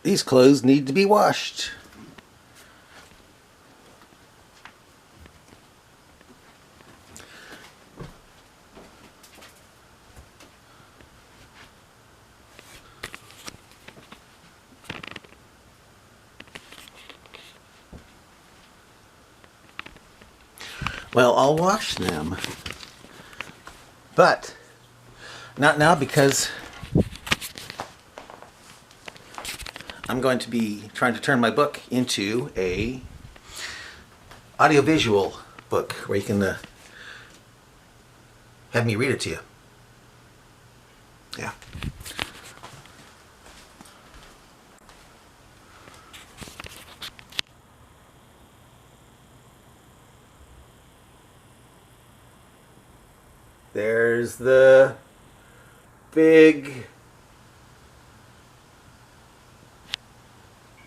These clothes need to be washed. Well, I'll wash them. But not now, because I'm going to be trying to turn my book into a audiovisual book where you can have me read it to you. Yeah. There's the big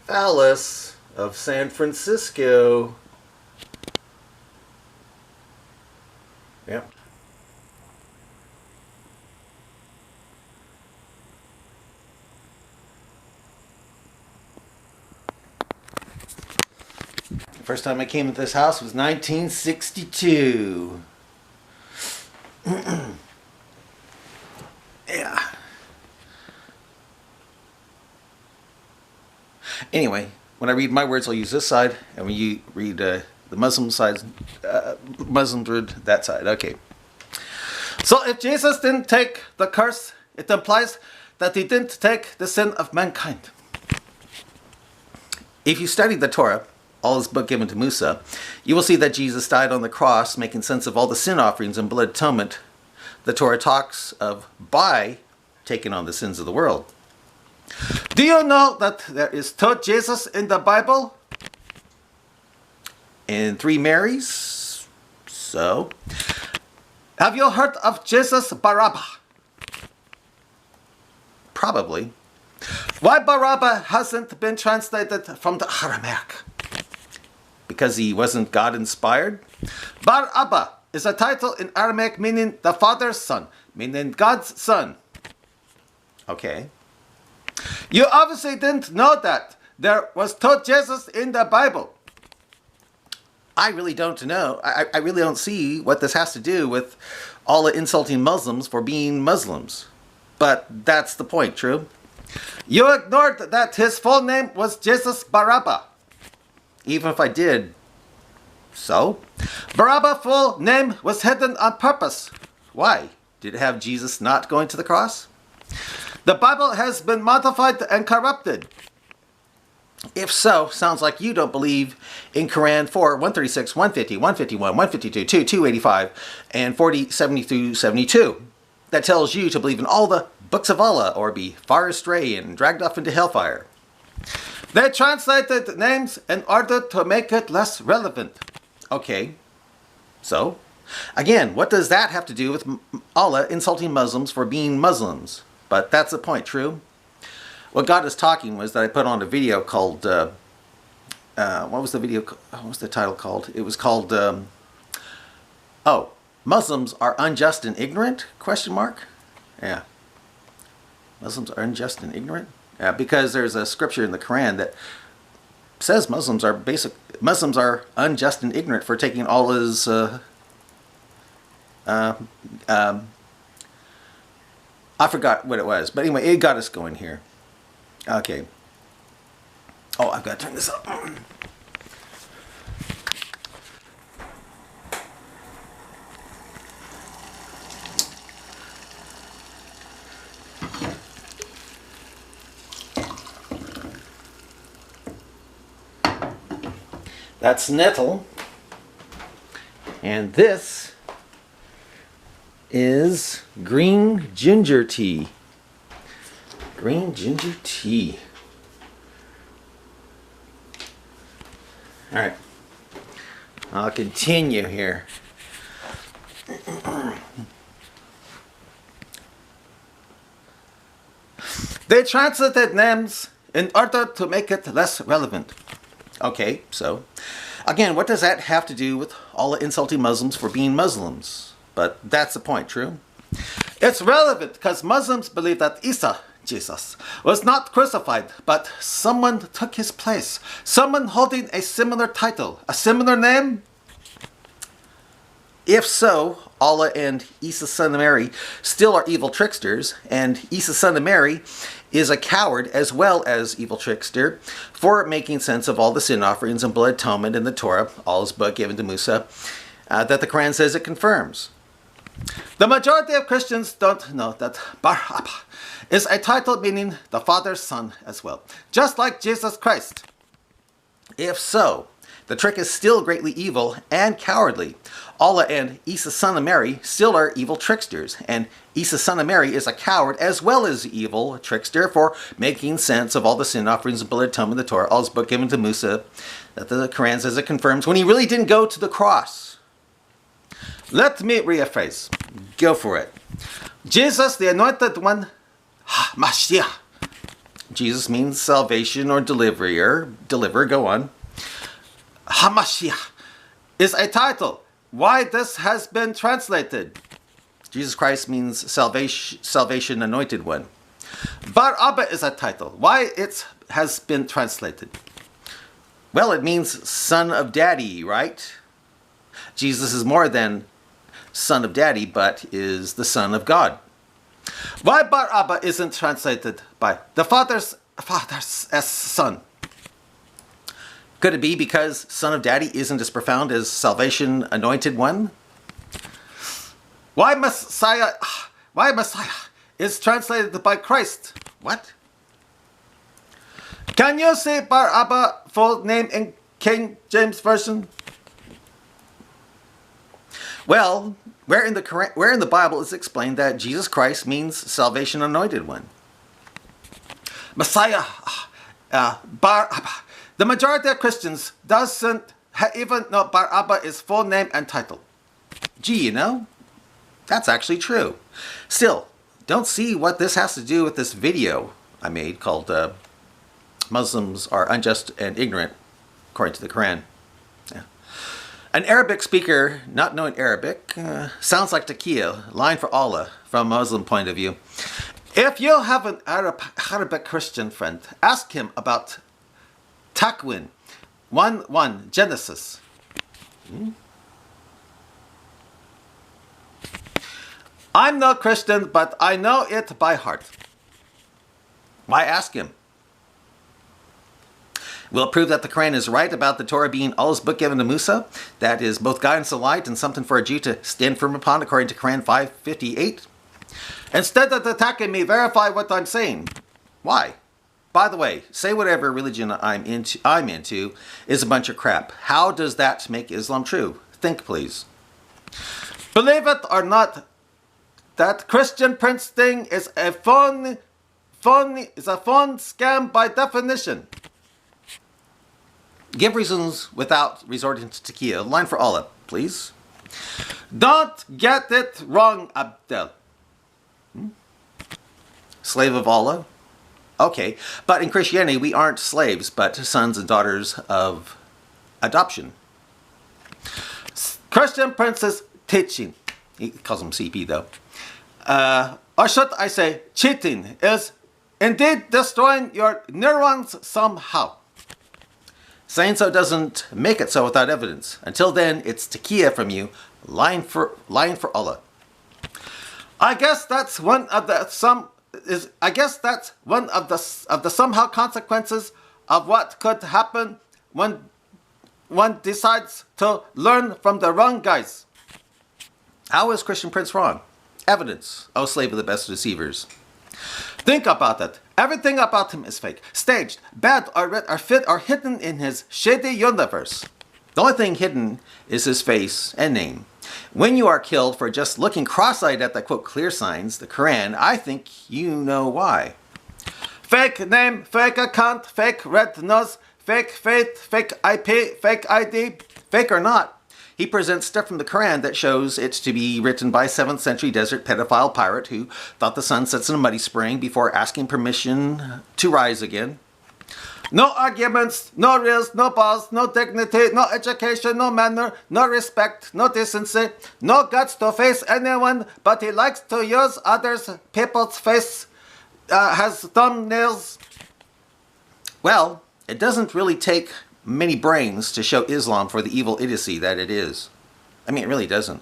phallus of San Francisco. Yep. The first time I came to this house was 1962. Yeah. Anyway, when I read my words, I'll use this side, and when you read the Muslim side, Muslims read that side. Okay. So if Jesus didn't take the curse, it implies that he didn't take the sin of mankind. If you study the Torah, all this book given to Musa, you will see that Jesus died on the cross, making sense of all the sin offerings and blood atonement the Torah talks of by taking on the sins of the world. Do you know that there is two Jesus in the Bible? And 3 Marys? So, have you heard of Jesus Barabbas? Probably. Why Barabbas hasn't been translated from the Aramaic? Because he wasn't God-inspired? Bar-Abba is a title in Aramaic meaning the Father's Son, meaning God's Son. Okay. You obviously didn't know that there was two Jesus in the Bible. I really don't know. I really don't see what this has to do with Allah insulting Muslims for being Muslims. But that's the point, true? You ignored that his full name was Jesus Barabbas. Even if I did. So? Barabbas' full name was hidden on purpose. Why? Did it have Jesus not going to the cross? The Bible has been modified and corrupted. If so, sounds like you don't believe in Quran 4, 136, 150, 151, 152, 2, 285, and 40, 70 through 72. That tells you to believe in all the books of Allah or be far astray and dragged off into hellfire. They translated names in order to make it less relevant. Okay, so, again, what does that have to do with Allah insulting Muslims for being Muslims? But that's the point, true? What God is talking was that I put on a video called, what was the title called? It was called, Muslims are unjust and ignorant? Question mark? Yeah. Muslims are unjust and ignorant? Yeah, because there's a scripture in the Quran that says Muslims are unjust and ignorant for taking Allah's I forgot what it was, but anyway, it got us going here. Okay. Oh, I've got to turn this up. That's nettle. And this is green ginger tea. Green ginger tea. All right. I'll continue here. They translated names in order to make it less relevant. Okay, so, again, what does that have to do with Allah insulting Muslims for being Muslims? But that's the point, true? It's relevant because Muslims believe that Isa Jesus, was not crucified, but someone took his place. Someone holding a similar title, a similar name? If so, Allah and Isa son of Mary still are evil tricksters, and Isa son of Mary is a coward as well as evil trickster for making sense of all the sin offerings and blood atonement in the Torah, Allah's book given to Musa, that the Quran says it confirms. The majority of Christians don't know that Bar Abba is a title meaning the Father's Son as well, just like Jesus Christ. If so, the trick is still greatly evil and cowardly. Allah and Isa son of Mary still are evil tricksters, and Isa son of Mary is a coward as well as evil trickster for making sense of all the sin offerings and blood atonement in the Torah, Allah's book given to Musa, that the Quran says it confirms when he really didn't go to the cross. Let me rephrase. Go for it. Jesus, the anointed one, Mashiach. Jesus means salvation or deliverer. Go on. HaMashiach is a title. Why this has been translated? Jesus Christ means salvation anointed one. Bar Abba is a title. Why it has been translated? Well, it means son of daddy, right? Jesus is more than son of daddy, but is the son of God. Why Bar Abba isn't translated by the father's son? Could it be because son of daddy isn't as profound as salvation anointed one? Why Messiah is translated by Christ? What? Can you say Bar Abba full name in King James Version? Well, where in the Bible is explained that Jesus Christ means salvation anointed one? Messiah, Bar Abba. The majority of Christians doesn't even know Bar Abba is full name and title. Gee, you know, that's actually true. Still, don't see what this has to do with this video I made called Muslims are unjust and ignorant, according to the Quran. Yeah. An Arabic speaker not knowing Arabic sounds like taqiyya, line for Allah from a Muslim point of view. If you have an Arabic Christian friend, ask him about Takwin 1:1 Genesis. I'm no Christian, but I know it by heart. Why ask him? Will it prove that the Quran is right about the Torah being Allah's book given to Musa? That is both guidance and light and something for a Jew to stand firm upon according to Quran 5:58? Instead of attacking me, verify what I'm saying. Why? By the way, say whatever religion I'm into is a bunch of crap. How does that make Islam true? Think, please. Believe it or not, that Christian Prince thing is a phone scam by definition. Give reasons without resorting to taqiyya. Line for Allah, please. Don't get it wrong, Abdel. Slave of Allah? Okay, but in Christianity we aren't slaves, but sons and daughters of adoption. Christian Prince's teaching, he calls them CP though, or should I say cheating, is indeed destroying your neurons somehow. Saying so doesn't make it so without evidence. Until then, it's taqiyya from you, line for Allah. I guess that's one of the somehow consequences of what could happen when one decides to learn from the wrong guys. How is Christian Prince wrong? Evidence. Oh, slave of the best deceivers. Think about it. Everything about him is fake, staged, bad, or hidden in his shady universe. The only thing hidden is his face and name. When you are killed for just looking cross-eyed at the quote clear signs, the Quran, I think you know why. Fake name, fake account, fake red nose, fake faith, fake IP, fake ID, fake or not. He presents stuff from the Quran that shows it to be written by a 7th century desert pedophile pirate who thought the sun sets in a muddy spring before asking permission to rise again. No arguments, no reels, no balls, no dignity, no education, no manner, no respect, no decency, no guts to face anyone, but he likes to use others people's face has thumbnails. Well, it doesn't really take many brains to show Islam for the evil idiocy that it is. I mean, it really doesn't.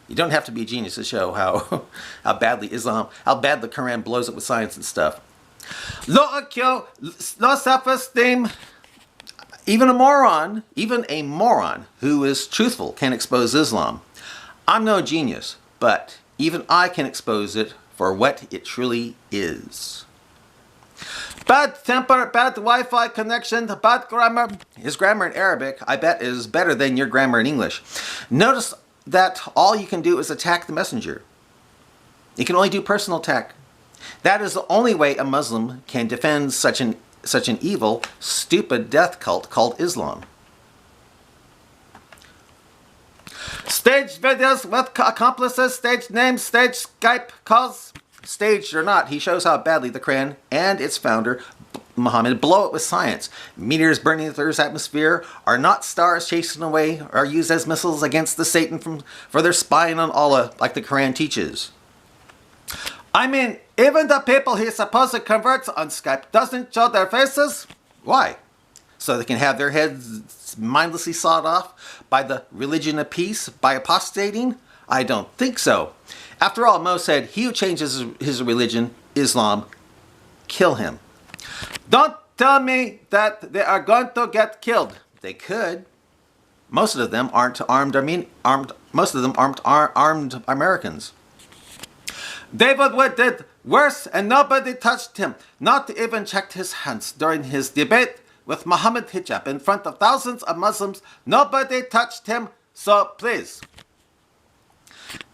You don't have to be a genius to show how bad the Quran blows up with science and stuff. Low IQ, low self-esteem. Even a moron who is truthful can expose Islam. I'm no genius, but even I can expose it for what it truly is. Bad temper, bad Wi-Fi connection, bad grammar. His grammar in Arabic, I bet, is better than your grammar in English. Notice that all you can do is attack the messenger. You can only do personal attack. That is the only way a Muslim can defend such an evil, stupid death cult called Islam. Staged videos with accomplices, staged names, staged Skype calls. Staged or not, he shows how badly the Quran and its founder, Muhammad, blow it with science. Meteors burning the Earth's atmosphere are not stars chasing away, or used as missiles against the Satan for their spying on Allah, like the Quran teaches. I mean, even the people he supposedly converts on Skype doesn't show their faces. Why? So they can have their heads mindlessly sawed off by the religion of peace, by apostating? I don't think so. After all, Mo said, he who changes his religion, Islam, kill him. Don't tell me that they are going to get killed. They could. Most of them aren't armed Americans. David Wood did worse and nobody touched him. Not even checked his hands during his debate with Muhammad Hijab in front of thousands of Muslims. Nobody touched him, so please.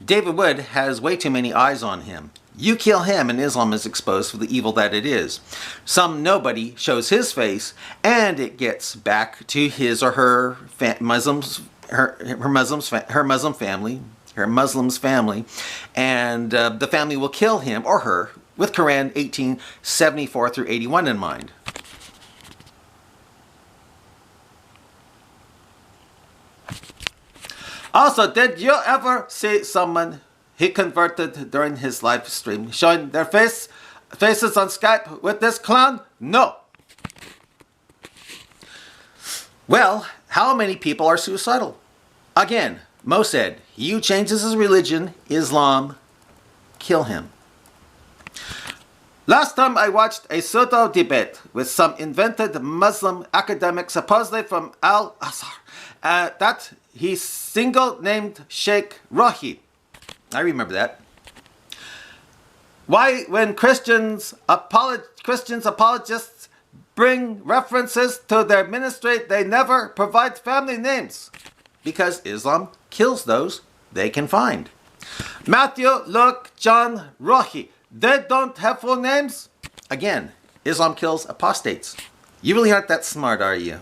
David Wood has way too many eyes on him. You kill him and Islam is exposed for the evil that it is. Some nobody shows his face and it gets back to his or her Muslim's family, and the family will kill him or her with Quran 1874 through 81 in mind. Also, did you ever see someone he converted during his live stream showing their faces on Skype with this clown? No. Well, how many people are suicidal? Again, Mo said, he who changes his religion, Islam, kill him. Last time I watched a pseudo debate with some invented Muslim academic, supposedly from Al-Azhar, that he single-named Sheikh Rahi. I remember that. Why, when Christians apologists bring references to their ministry, they never provide family names? Because Islam kills those they can find. Matthew, Luke, John, Rahi. They don't have full names? Again, Islam kills apostates. You really aren't that smart, are you?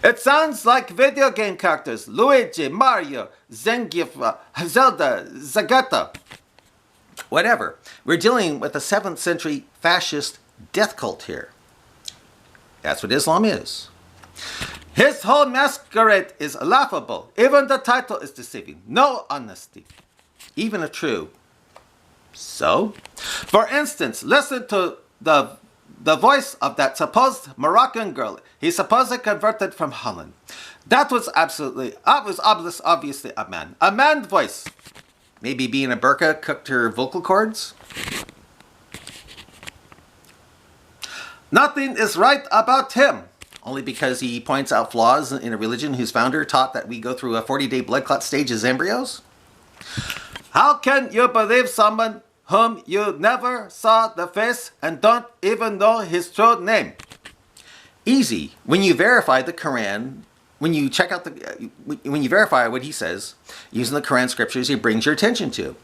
It sounds like video game characters. Luigi, Mario, Zangief, Zelda, Zagata. Whatever. We're dealing with a 7th century fascist death cult here. That's what Islam is. His whole masquerade is laughable. Even the title is deceiving. No honesty. Even if true. So, for instance, listen to the voice of that supposed Moroccan girl he supposedly converted from Holland. That was obviously a man. A man's voice. Maybe being a burqa cooked her vocal cords? Nothing is right about him. Only because he points out flaws in a religion whose founder taught that we go through a 40-day blood clot stage as embryos? How can you believe someone whom you never saw the face and don't even know his true name? Easy. When you verify the Quran, when you verify what he says, using the Quran scriptures he brings your attention to.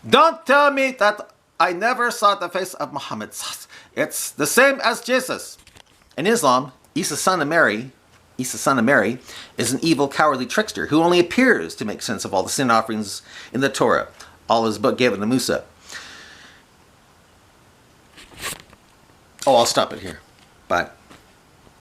Don't tell me that I never saw the face of Muhammad. It's the same as Jesus. In Islam, Isa son of Mary is an evil, cowardly trickster who only appears to make sense of all the sin offerings in the Torah, Allah's book given to Musa. Oh, I'll stop it here. Bye.